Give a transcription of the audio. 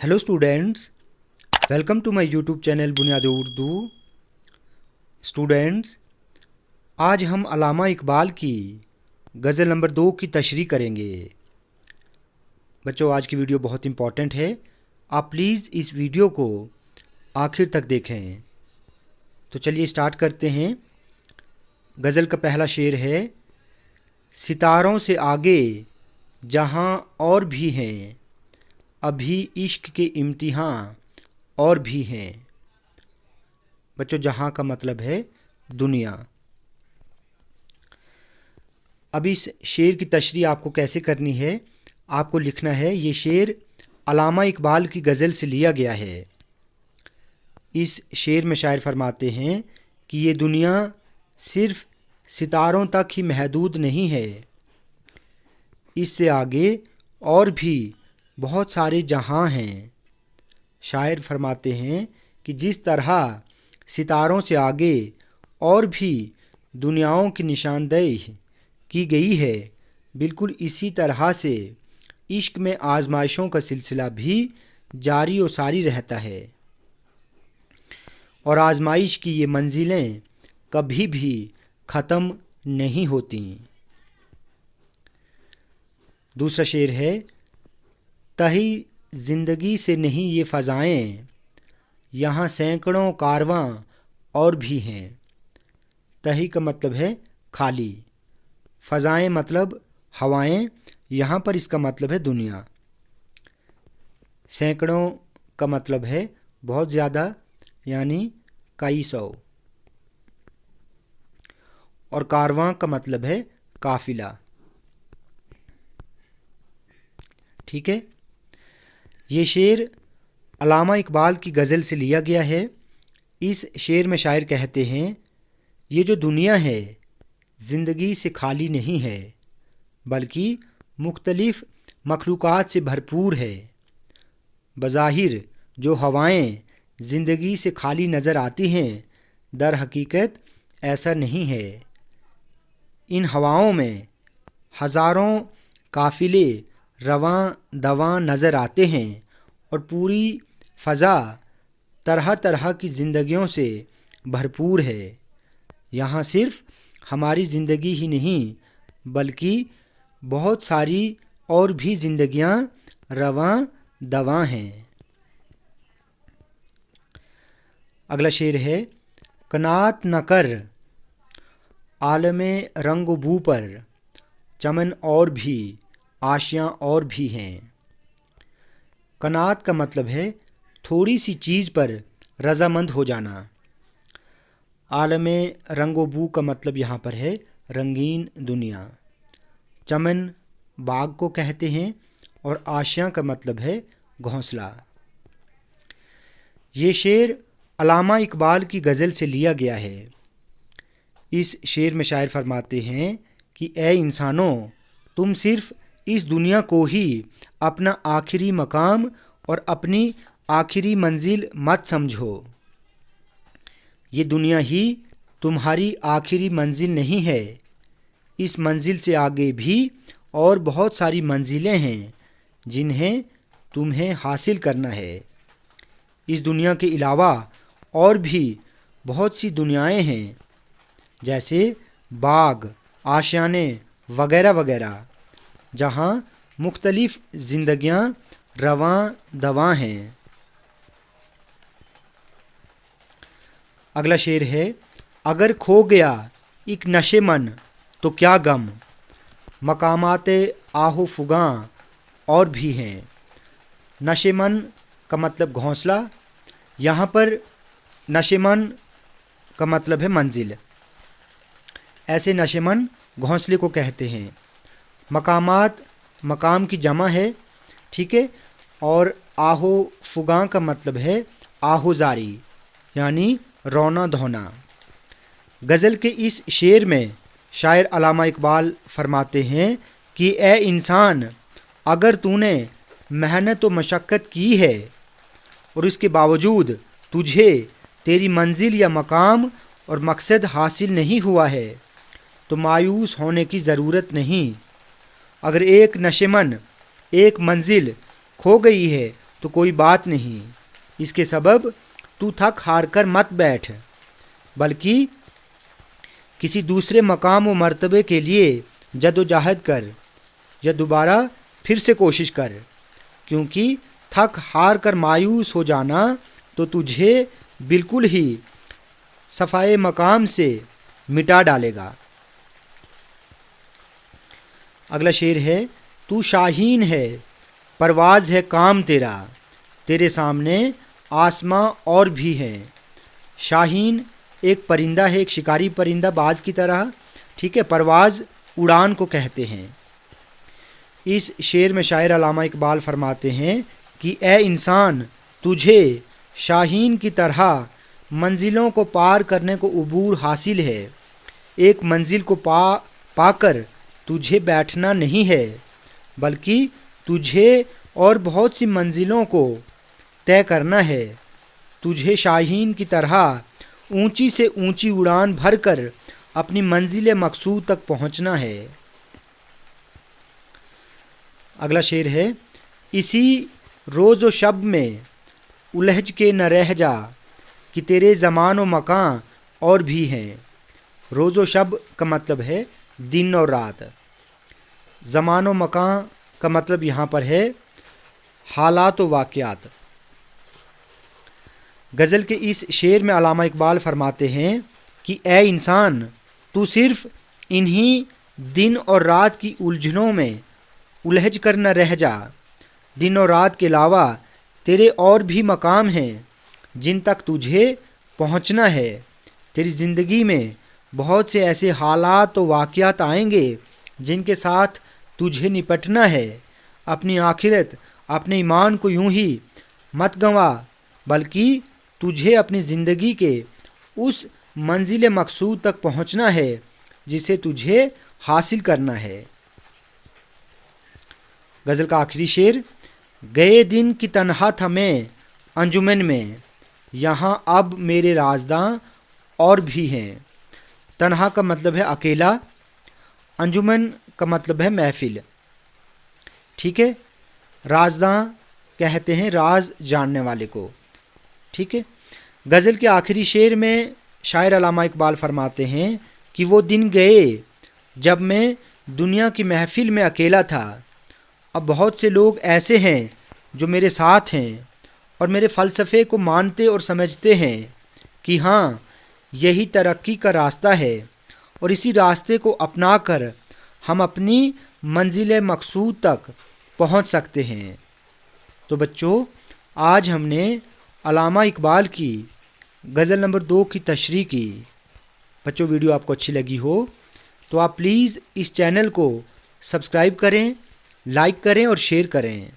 Hello students, welcome to my YouTube channel Bunyad Urdu. Students, आज हम अल्लामा इकबाल की गज़ल नंबर 2 की तशरीह करेंगे। बच्चों, आज की वीडियो बहुत इंपॉर्टेंट है। आप प्लीज़ इस वीडियो को आखिर तक देखें। तो चलिए स्टार्ट करते हैं। गज़ल का पहला शेर है, सितारों से आगे जहाँ और भी हैं, अभी इश्क के इम्तिहान और भी हैं। बच्चों, जहाँ का मतलब है दुनिया। अब इस शेर की तशरीह आपको कैसे करनी है, आपको लिखना है ये शेर अल्लामा इकबाल की गज़ल से लिया गया है। इस शेर में शायर फरमाते हैं कि ये दुनिया सिर्फ सितारों तक ही महदूद नहीं है, इससे आगे और भी बहुत सारे जहां हैं। शायर फरमाते हैं कि जिस तरह सितारों से आगे और भी दुनियाओं की निशानदेही की गई है, बिल्कुल इसी तरह से इश्क में आजमाइशों का सिलसिला भी जारी और सारी रहता है और आजमाइश की ये मंजिलें कभी भी ख़त्म नहीं होती। दूसरा शेर है, तही ज़िंदगी से नहीं ये फ़ज़ाएँ, यहाँ सैकड़ों कारवां और भी हैं। तही का मतलब है खाली, फ़ज़ाएँ मतलब हवाएं, यहाँ पर इसका मतलब है दुनिया। सैकड़ों का मतलब है बहुत ज़्यादा, यानी कई सौ, और कारवां का मतलब है काफिला। ठीक है, ये शेर अल्लामा इकबाल की गज़ल से लिया गया है। इस शेर में शायर कहते हैं, ये जो दुनिया है ज़िंदगी से खाली नहीं है, बल्कि मुख्तलिफ़ मखलूक़ात से भरपूर है। बज़ाहिर जो हवाएं ज़िंदगी से खाली नज़र आती हैं, दर हकीकत ऐसा नहीं है। इन हवाओं में हज़ारों काफ़िले रवां दवां नज़र आते हैं और पूरी फ़ज़ा तरह तरह की ज़िंदगियों से भरपूर है। यहाँ सिर्फ हमारी ज़िंदगी ही नहीं, बल्कि बहुत सारी और भी ज़िंदगियाँ रवां दवां हैं। अगला शेर है, कनात न कर आलमे रंग बू पर, चमन और भी आशियाँ और भी हैं। कनात का मतलब है थोड़ी सी चीज़ पर रज़ामंद हो जाना। आलमे रंगो बू का मतलब यहाँ पर है रंगीन दुनिया। चमन बाग को कहते हैं और आशियाँ का मतलब है घोंसला। ये शेर अल्लामा इकबाल की गज़ल से लिया गया है। इस शेर में शायर फरमाते हैं कि ए इंसानों, तुम सिर्फ इस दुनिया को ही अपना आखिरी मकाम और अपनी आखिरी मंजिल मत समझो। ये दुनिया ही तुम्हारी आखिरी मंजिल नहीं है, इस मंजिल से आगे भी और बहुत सारी मंजिलें हैं जिन्हें तुम्हें हासिल करना है। इस दुनिया के अलावा और भी बहुत सी दुनियाएं हैं, जैसे बाग, आशियाने वगैरह वगैरह, जहाँ मुख्तलिफ ज़िंदगियाँ रवां दवां हैं। अगला शेर है, अगर खो गया एक नशे मन तो क्या गम, मकामाते आहो फुगां और भी हैं। नशेमन का मतलब घोंसला, यहाँ पर नशेमन का मतलब है मंजिल। ऐसे नशेमन घोंसले को कहते हैं। मकामात मकाम की जमा है, ठीक है, और आहो फुगां का मतलब है आहोजारी, यानी रोना धोना। गज़ल के इस शेर में शायर अल्लामा इकबाल फरमाते हैं कि ए इंसान, अगर तूने मेहनत व मशक्क़त की है और इसके बावजूद तुझे तेरी मंजिल या मकाम और मकसद हासिल नहीं हुआ है, तो मायूस होने की ज़रूरत नहीं। अगर एक नशेमन एक मंजिल खो गई है تو کوئی بات نہیں، اس کے سبب تو تھک ہار کر مت بیٹھ، بلکہ کسی دوسرے مقام و مرتبے کے لیے جد و جہد کر یا دوبارہ پھر سے کوشش کر، کیونکہ تھک ہار کر مایوس ہو جانا تو تجھے بالکل ہی صفائے مقام سے مٹا ڈالے گا۔ اگلا شعر ہے، تو شاہین ہے پرواز ہے کام تیرا، تیرے سامنے آسماں اور بھی ہیں۔ شاہین ایک پرندہ ہے، ایک شکاری پرندہ باز کی طرح، ٹھیک ہے، پرواز اڑان کو کہتے ہیں۔ اس شعر میں شاعر علامہ اقبال فرماتے ہیں کہ اے انسان، تجھے شاہین کی طرح منزلوں کو پار کرنے کو عبور حاصل ہے۔ ایک منزل کو پا کر تجھے بیٹھنا نہیں ہے، بلکہ تجھے اور بہت سی منزلوں کو طے کرنا ہے۔ تجھے شاہین کی طرح اونچی سے اونچی اڑان بھر کر اپنی منزل مقصود تک پہنچنا ہے۔ اگلا شعر ہے، اسی روز و شب میں الجھ کے نہ رہ جا، کہ تیرے زمان و مکان اور بھی ہیں۔ روز و شب کا مطلب ہے دن اور رات، زمان و مکان کا مطلب یہاں پر ہے حالات و واقعات۔ غزل کے اس شعر میں علامہ اقبال فرماتے ہیں کہ اے انسان، تو صرف انہی دن اور رات کی الجھنوں میں الجھ کر نہ رہ جا۔ دن اور رات کے علاوہ تیرے اور بھی مقام ہیں جن تک تجھے پہنچنا ہے۔ تیری زندگی میں بہت سے ایسے حالات و واقعات آئیں گے جن کے ساتھ تجھے نپٹنا ہے۔ اپنی آخرت، اپنے ایمان کو یوں ہی مت گنوا، بلکہ تجھے اپنی زندگی کے اس منزل مقصود تک پہنچنا ہے جسے تجھے حاصل کرنا ہے۔ غزل کا آخری شعر، گئے دن کی تنہا تھا میں انجمن میں، یہاں اب میرے رازداں اور بھی ہیں۔ تنہا کا مطلب ہے اکیلا، انجمن کا مطلب ہے محفل، ٹھیک ہے، رازداں کہتے ہیں راز جاننے والے کو، ٹھیک ہے۔ غزل کے آخری شعر میں شاعر علامہ اقبال فرماتے ہیں کہ وہ دن گئے جب میں دنیا کی محفل میں اکیلا تھا۔ اب بہت سے لوگ ایسے ہیں جو میرے ساتھ ہیں اور میرے فلسفے کو مانتے اور سمجھتے ہیں کہ ہاں، یہی ترقی کا راستہ ہے، اور اسی راستے کو اپنا کر ہم اپنی منزل مقصود تک پہنچ سکتے ہیں۔ تو بچوں، آج ہم نے علامہ اقبال کی غزل نمبر 2 کی تشریح کی۔ بچوں، ویڈیو آپ کو اچھی لگی ہو تو آپ پلیز اس چینل کو سبسکرائب کریں، لائک کریں اور شیئر کریں۔